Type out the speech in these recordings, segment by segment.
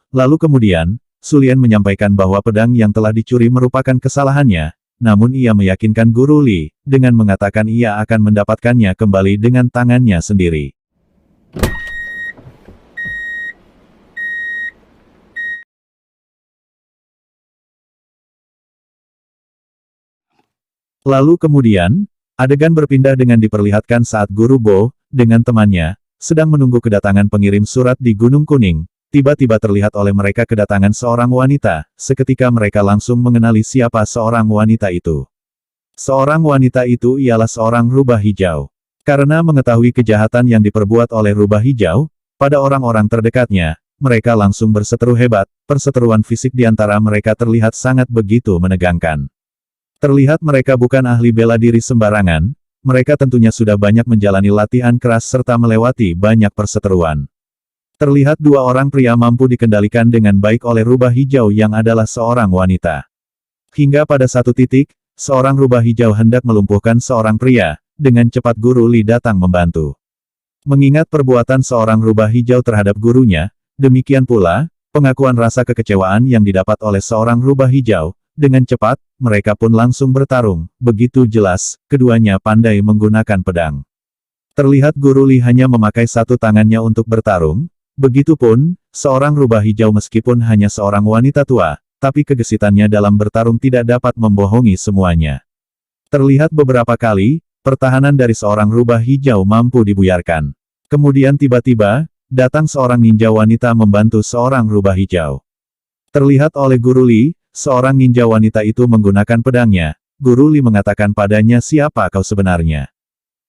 Lalu kemudian, Su Lian menyampaikan bahwa pedang yang telah dicuri merupakan kesalahannya, namun ia meyakinkan Guru Li, dengan mengatakan ia akan mendapatkannya kembali dengan tangannya sendiri. Lalu kemudian, adegan berpindah dengan diperlihatkan saat Guru Bo, dengan temannya, sedang menunggu kedatangan pengirim surat di Gunung Kuning. Tiba-tiba terlihat oleh mereka kedatangan seorang wanita, seketika mereka langsung mengenali siapa seorang wanita itu. Seorang wanita itu ialah seorang rubah hijau. Karena mengetahui kejahatan yang diperbuat oleh rubah hijau, pada orang-orang terdekatnya, mereka langsung berseteru hebat, perseteruan fisik di antara mereka terlihat sangat begitu menegangkan. Terlihat mereka bukan ahli bela diri sembarangan, mereka tentunya sudah banyak menjalani latihan keras serta melewati banyak perseteruan. Terlihat dua orang pria mampu dikendalikan dengan baik oleh rubah hijau yang adalah seorang wanita. Hingga pada satu titik, seorang rubah hijau hendak melumpuhkan seorang pria, dengan cepat Guru Li datang membantu. Mengingat perbuatan seorang rubah hijau terhadap gurunya, demikian pula, pengakuan rasa kekecewaan yang didapat oleh seorang rubah hijau, dengan cepat, mereka pun langsung bertarung, begitu jelas, keduanya pandai menggunakan pedang. Terlihat Guru Li hanya memakai satu tangannya untuk bertarung, begitupun, seorang rubah hijau meskipun hanya seorang wanita tua, tapi kegesitannya dalam bertarung tidak dapat membohongi semuanya. Terlihat beberapa kali, pertahanan dari seorang rubah hijau mampu dibuyarkan. Kemudian tiba-tiba, datang seorang ninja wanita membantu seorang rubah hijau. Terlihat oleh Guru Li, seorang ninja wanita itu menggunakan pedangnya. Guru Li mengatakan padanya siapa kau sebenarnya.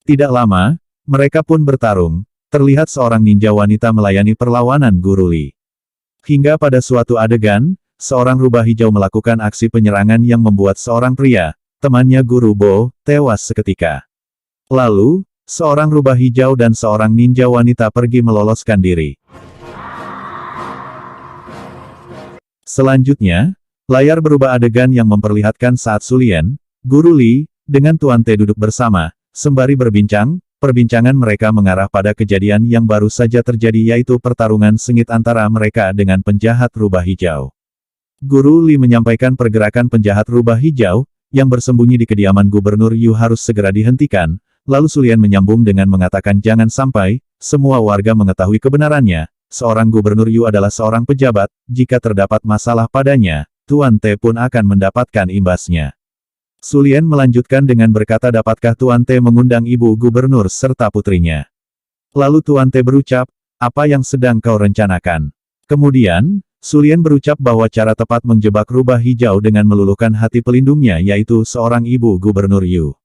Tidak lama, mereka pun bertarung. Terlihat seorang ninja wanita melayani perlawanan Guru Li. Hingga pada suatu adegan, seorang rubah hijau melakukan aksi penyerangan yang membuat seorang pria, temannya Guru Bo, tewas seketika. Lalu, seorang rubah hijau dan seorang ninja wanita pergi meloloskan diri. Selanjutnya, layar berubah adegan yang memperlihatkan saat Su Lian, Guru Li, dengan Tuan Te duduk bersama, sembari berbincang, perbincangan mereka mengarah pada kejadian yang baru saja terjadi yaitu pertarungan sengit antara mereka dengan penjahat rubah hijau. Guru Li menyampaikan pergerakan penjahat rubah hijau, yang bersembunyi di kediaman Gubernur Yu harus segera dihentikan, lalu Su Lian menyambung dengan mengatakan jangan sampai, semua warga mengetahui kebenarannya, seorang Gubernur Yu adalah seorang pejabat, jika terdapat masalah padanya, Tuan Te pun akan mendapatkan imbasnya. Su Lian melanjutkan dengan berkata dapatkah Tuan Te mengundang Ibu Gubernur serta putrinya. Lalu Tuan Te berucap, apa yang sedang kau rencanakan? Kemudian, Su Lian berucap bahwa cara tepat menjebak rubah hijau dengan meluluhkan hati pelindungnya yaitu seorang Ibu Gubernur Yu.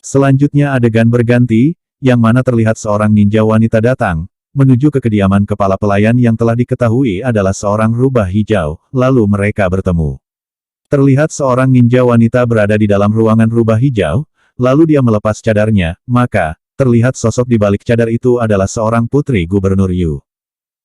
Selanjutnya adegan berganti, yang mana terlihat seorang ninja wanita datang, menuju ke kediaman kepala pelayan yang telah diketahui adalah seorang rubah hijau, lalu mereka bertemu. Terlihat seorang ninja wanita berada di dalam ruangan rubah hijau, lalu dia melepas cadarnya, maka, terlihat sosok di balik cadar itu adalah seorang putri Gubernur Yu.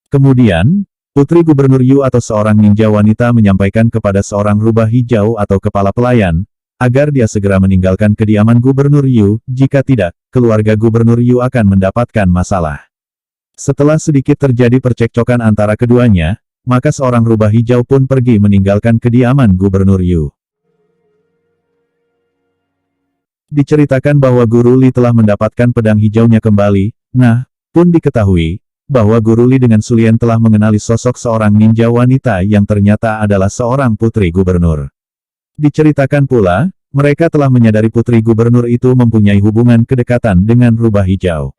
Kemudian, putri Gubernur Yu atau seorang ninja wanita menyampaikan kepada seorang rubah hijau atau kepala pelayan, agar dia segera meninggalkan kediaman Gubernur Yu, jika tidak, keluarga Gubernur Yu akan mendapatkan masalah. Setelah sedikit terjadi percekcokan antara keduanya, maka seorang rubah hijau pun pergi meninggalkan kediaman Gubernur Yu. Diceritakan bahwa Guru Li telah mendapatkan pedang hijaunya kembali, pun diketahui, bahwa Guru Li dengan Su Lian telah mengenali sosok seorang ninja wanita yang ternyata adalah seorang putri gubernur. Diceritakan pula, mereka telah menyadari putri gubernur itu mempunyai hubungan kedekatan dengan rubah hijau.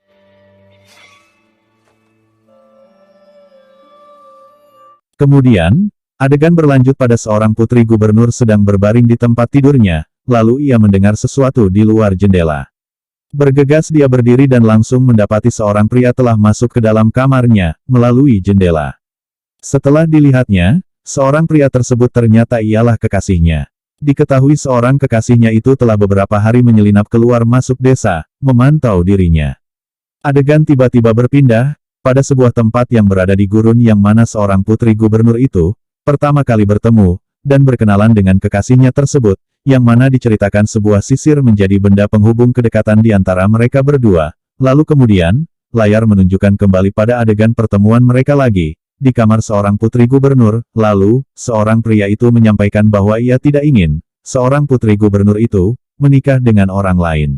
Kemudian, adegan berlanjut pada seorang putri gubernur sedang berbaring di tempat tidurnya, lalu ia mendengar sesuatu di luar jendela. Bergegas dia berdiri dan langsung mendapati seorang pria telah masuk ke dalam kamarnya, melalui jendela. Setelah dilihatnya, seorang pria tersebut ternyata ialah kekasihnya. Diketahui seorang kekasihnya itu telah beberapa hari menyelinap keluar masuk desa, memantau dirinya. Adegan tiba-tiba berpindah, pada sebuah tempat yang berada di gurun yang mana seorang putri gubernur itu, pertama kali bertemu, dan berkenalan dengan kekasihnya tersebut, yang mana diceritakan sebuah sisir menjadi benda penghubung kedekatan di antara mereka berdua. Lalu kemudian, layar menunjukkan kembali pada adegan pertemuan mereka lagi, di kamar seorang putri gubernur. Lalu, seorang pria itu menyampaikan bahwa ia tidak ingin, seorang putri gubernur itu, menikah dengan orang lain.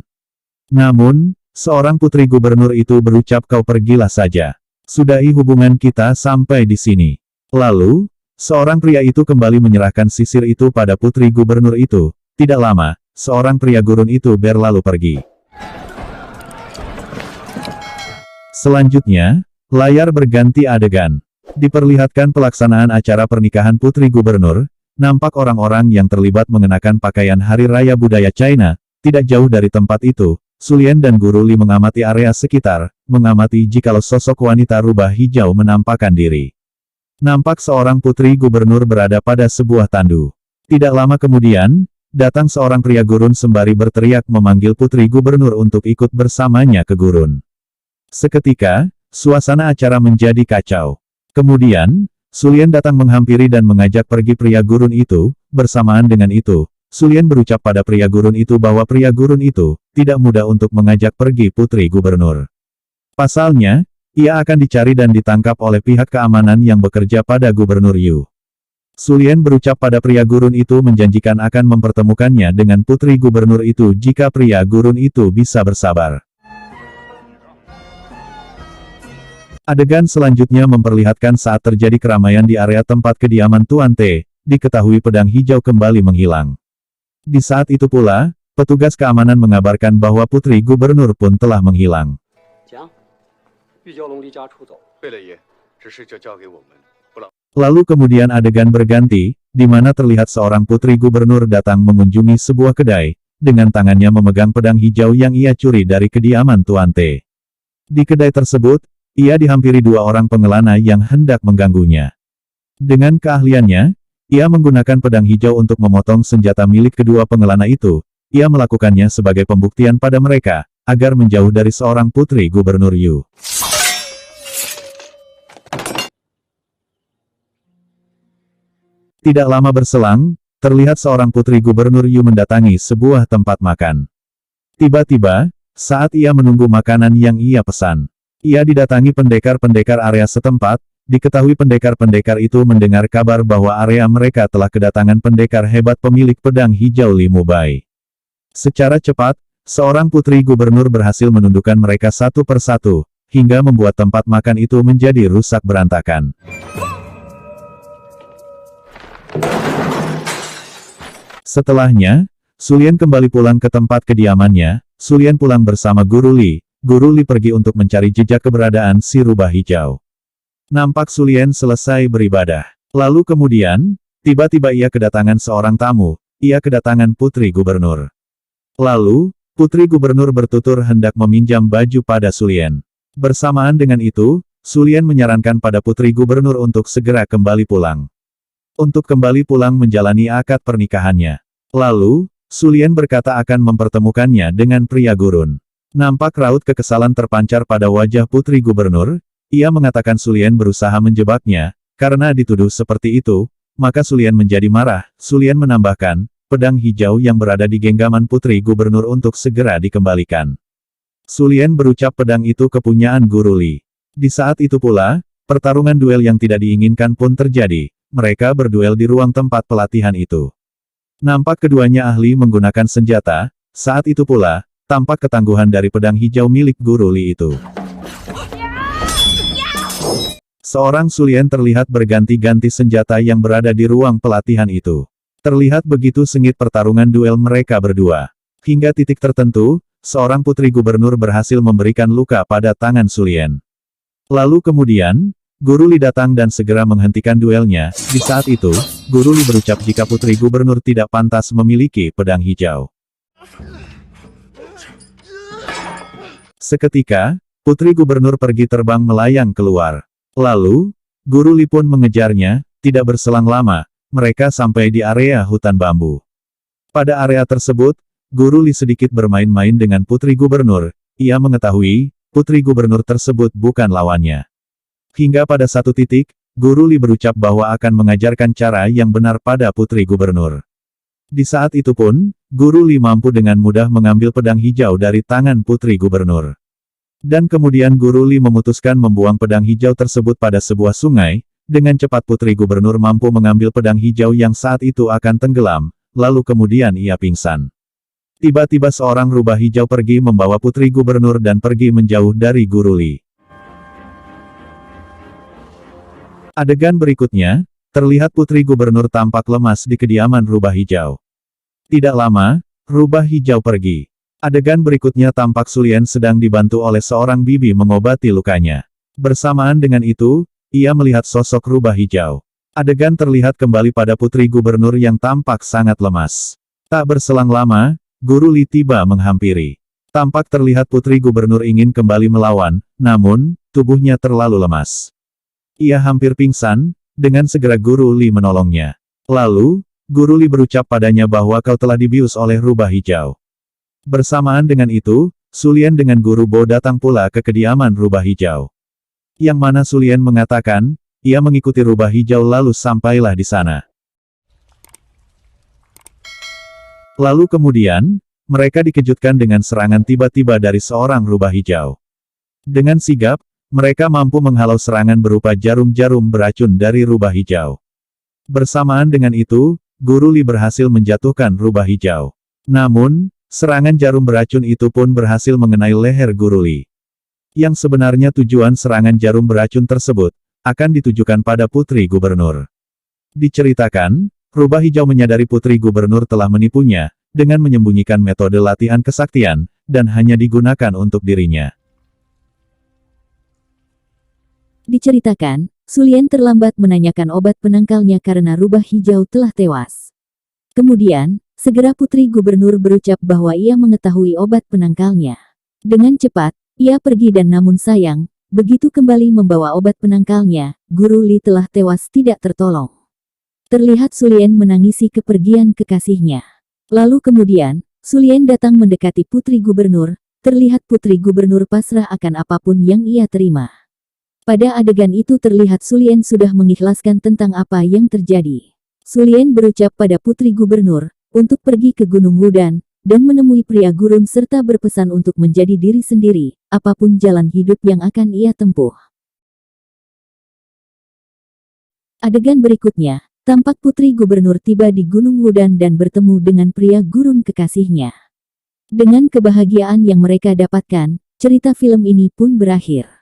Namun, seorang putri gubernur itu berucap, kau pergilah saja. Sudahi hubungan kita sampai di sini. Lalu, seorang pria itu kembali menyerahkan sisir itu pada putri gubernur itu. Tidak lama, seorang pria gurun itu berlalu pergi. Selanjutnya, layar berganti adegan. Diperlihatkan pelaksanaan acara pernikahan putri gubernur. Nampak orang-orang yang terlibat mengenakan pakaian hari raya budaya China. Tidak jauh dari tempat itu, Su Lian dan Guru Li mengamati area sekitar, mengamati jikalau sosok wanita rubah hijau menampakkan diri. Nampak seorang putri gubernur berada pada sebuah tandu. Tidak lama kemudian, datang seorang pria gurun sembari berteriak memanggil putri gubernur untuk ikut bersamanya ke gurun. Seketika, suasana acara menjadi kacau. Kemudian, Su Lian datang menghampiri dan mengajak pergi pria gurun itu. Bersamaan dengan itu, Su Lian berucap pada pria gurun itu bahwa pria gurun itu tidak mudah untuk mengajak pergi putri gubernur. Pasalnya, ia akan dicari dan ditangkap oleh pihak keamanan yang bekerja pada Gubernur Yu. Su Lian berucap pada pria gurun itu menjanjikan akan mempertemukannya dengan putri gubernur itu jika pria gurun itu bisa bersabar. Adegan selanjutnya memperlihatkan saat terjadi keramaian di area tempat kediaman Tuan Te, diketahui pedang hijau kembali menghilang. Di saat itu pula, petugas keamanan mengabarkan bahwa putri gubernur pun telah menghilang. Lalu kemudian adegan berganti, di mana terlihat seorang putri gubernur datang mengunjungi sebuah kedai, dengan tangannya memegang pedang hijau yang ia curi dari kediaman Tuan Te. Di kedai tersebut, ia dihampiri dua orang pengelana yang hendak mengganggunya. Dengan keahliannya, ia menggunakan pedang hijau untuk memotong senjata milik kedua pengelana itu. Ia melakukannya sebagai pembuktian pada mereka, agar menjauh dari seorang putri gubernur Yu. Tidak lama berselang, terlihat seorang putri gubernur Yu mendatangi sebuah tempat makan. Tiba-tiba, saat ia menunggu makanan yang ia pesan, ia didatangi pendekar-pendekar area setempat. Diketahui pendekar-pendekar itu mendengar kabar bahwa area mereka telah kedatangan pendekar hebat pemilik pedang hijau Li Mubai. Secara cepat, seorang putri gubernur berhasil menundukkan mereka satu persatu, hingga membuat tempat makan itu menjadi rusak berantakan. Setelahnya, Su Lian kembali pulang ke tempat kediamannya. Su Lian pulang bersama Guru Li. Guru Li pergi untuk mencari jejak keberadaan si rubah hijau. Nampak Su Lian selesai beribadah. Lalu kemudian, tiba-tiba ia kedatangan seorang tamu. Ia kedatangan putri gubernur. Lalu, putri gubernur bertutur hendak meminjam baju pada Su Lian. Bersamaan dengan itu, Su Lian menyarankan pada putri gubernur untuk segera kembali pulang. Untuk kembali pulang menjalani akad pernikahannya. Lalu, Su Lian berkata akan mempertemukannya dengan pria gurun. Nampak raut kekesalan terpancar pada wajah putri gubernur. Ia mengatakan Su Lian berusaha menjebaknya, karena dituduh seperti itu, maka Su Lian menjadi marah. Su Lian menambahkan, pedang hijau yang berada di genggaman putri gubernur untuk segera dikembalikan. Su Lian berucap pedang itu kepunyaan Guru Li. Di saat itu pula, pertarungan duel yang tidak diinginkan pun terjadi. Mereka berduel di ruang tempat pelatihan itu. Nampak keduanya ahli menggunakan senjata. Saat itu pula, tampak ketangguhan dari pedang hijau milik Guru Li itu. Seorang Su Lian terlihat berganti-ganti senjata yang berada di ruang pelatihan itu. Terlihat begitu sengit pertarungan duel mereka berdua. Hingga titik tertentu, seorang putri gubernur berhasil memberikan luka pada tangan Su Lian. Lalu kemudian, Guru Li datang dan segera menghentikan duelnya. Di saat itu, Guru Li berucap jika putri gubernur tidak pantas memiliki pedang hijau. Seketika, putri gubernur pergi terbang melayang keluar. Lalu, Guru Li pun mengejarnya. Tidak berselang lama, mereka sampai di area hutan bambu. Pada area tersebut, Guru Li sedikit bermain-main dengan putri gubernur. Ia mengetahui, putri gubernur tersebut bukan lawannya. Hingga pada satu titik, Guru Li berucap bahwa akan mengajarkan cara yang benar pada putri gubernur. Di saat itu pun, Guru Li mampu dengan mudah mengambil pedang hijau dari tangan putri gubernur. Dan kemudian Guru Li memutuskan membuang pedang hijau tersebut pada sebuah sungai. Dengan cepat Putri Gubernur mampu mengambil pedang hijau yang saat itu akan tenggelam, lalu kemudian ia pingsan. Tiba-tiba seorang rubah hijau pergi membawa Putri Gubernur dan pergi menjauh dari Guru Li. Adegan berikutnya, terlihat Putri Gubernur tampak lemas di kediaman rubah hijau. Tidak lama, rubah hijau pergi. Adegan berikutnya tampak Sulien sedang dibantu oleh seorang bibi mengobati lukanya. Bersamaan dengan itu, ia melihat sosok rubah hijau. Adegan terlihat kembali pada Putri Gubernur yang tampak sangat lemas. Tak berselang lama, Guru Li tiba menghampiri. Tampak terlihat Putri Gubernur ingin kembali melawan, namun, tubuhnya terlalu lemas. Ia hampir pingsan, dengan segera Guru Li menolongnya. Lalu, Guru Li berucap padanya bahwa kau telah dibius oleh rubah hijau. Bersamaan dengan itu, Sulien dengan Guru Bo datang pula ke kediaman rubah hijau. Yang mana Sulien mengatakan, ia mengikuti rubah hijau lalu sampailah di sana. Lalu kemudian, mereka dikejutkan dengan serangan tiba-tiba dari seorang rubah hijau. Dengan sigap, mereka mampu menghalau serangan berupa jarum-jarum beracun dari rubah hijau. Bersamaan dengan itu, Guru Li berhasil menjatuhkan rubah hijau. Namun, serangan jarum beracun itu pun berhasil mengenai leher Guru Li. Yang sebenarnya tujuan serangan jarum beracun tersebut, akan ditujukan pada Putri Gubernur. Diceritakan, rubah hijau menyadari Putri Gubernur telah menipunya, dengan menyembunyikan metode latihan kesaktian, dan hanya digunakan untuk dirinya. Diceritakan, Sulien terlambat menanyakan obat penangkalnya karena rubah hijau telah tewas. Kemudian, segera Putri Gubernur berucap bahwa ia mengetahui obat penangkalnya. Dengan cepat, ia pergi dan namun sayang, begitu kembali membawa obat penangkalnya, Guru Li telah tewas tidak tertolong. Terlihat Sulien menangisi kepergian kekasihnya. Lalu kemudian, Sulien datang mendekati Putri Gubernur, terlihat Putri Gubernur pasrah akan apapun yang ia terima. Pada adegan itu terlihat Sulien sudah mengikhlaskan tentang apa yang terjadi. Sulien berucap pada Putri Gubernur, untuk pergi ke Gunung Wudan, dan menemui pria gurun serta berpesan untuk menjadi diri sendiri, apapun jalan hidup yang akan ia tempuh. Adegan berikutnya, tampak Putri Gubernur tiba di Gunung Wudan dan bertemu dengan pria gurun kekasihnya. Dengan kebahagiaan yang mereka dapatkan, cerita film ini pun berakhir.